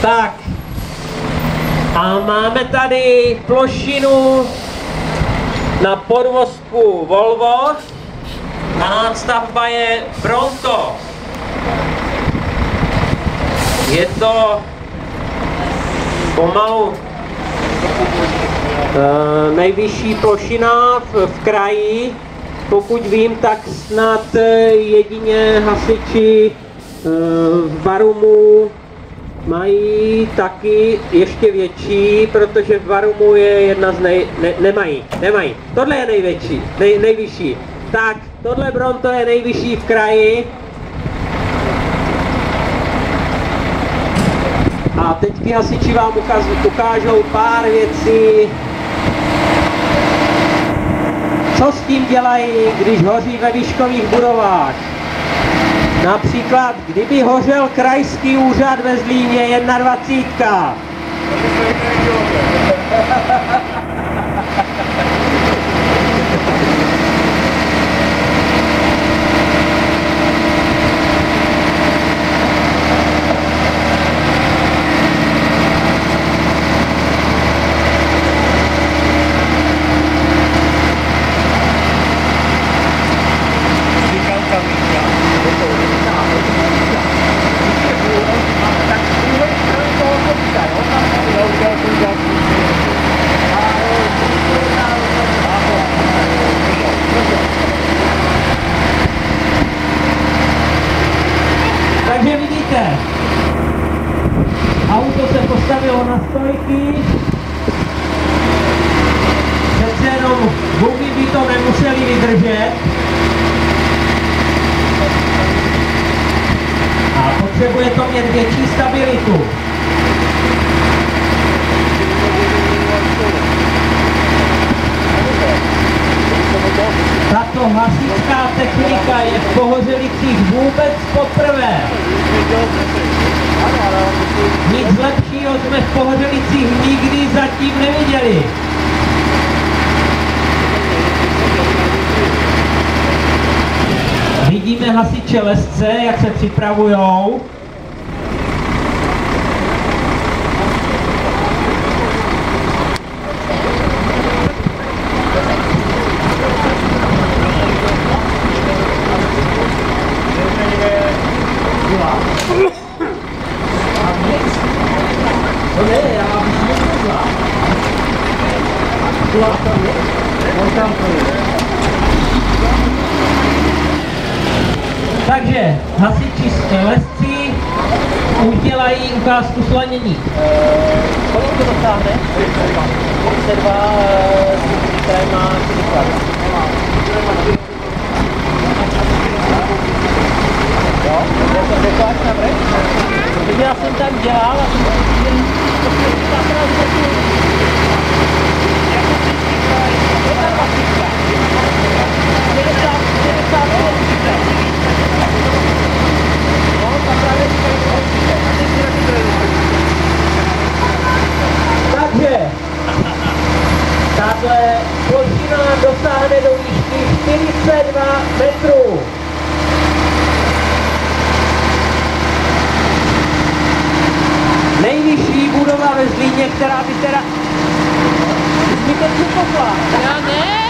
Tak. A máme tady plošinu na podvozku Volvo. A nástavba je Bronto. Je to pomalu nejvyšší plošina v kraji. Pokud vím, tak snad jedině hasiči v Barumu mají taky ještě větší, protože v Barumu je jedna z nemají. Tohle je největší, nejvyšší. Tak, tohle Bronto je nejvyšší v kraji. A teďky hasiči vám ukážou pár věcí, co s tím dělají, když hoří ve výškových budovách. Například, kdyby hořel krajský úřad ve Zlíně 21. Takže vidíte, auto se postavilo na stojky, přece jenom gumy by to nemuseli vydržet a potřebuje to mít větší stabilitu. Tato hasičská technika je v Pohořelicích vůbec poprvé. Nic lepšího jsme v Pohořelicích nikdy zatím neviděli. Vidíme hasiče lesce, jak se připravujou. Takže hasiči lesci udělají ukázku slanění. Kolik to dosáhne? 32, které má příklad. Jo, je to až na vrch? Protože já jsem tam dělal a takže tahle plošina dosáhne do výšky 42 metrů. Nejvyšší budova ve Zlíně, která by teda... Jsi to připokla? Já ne?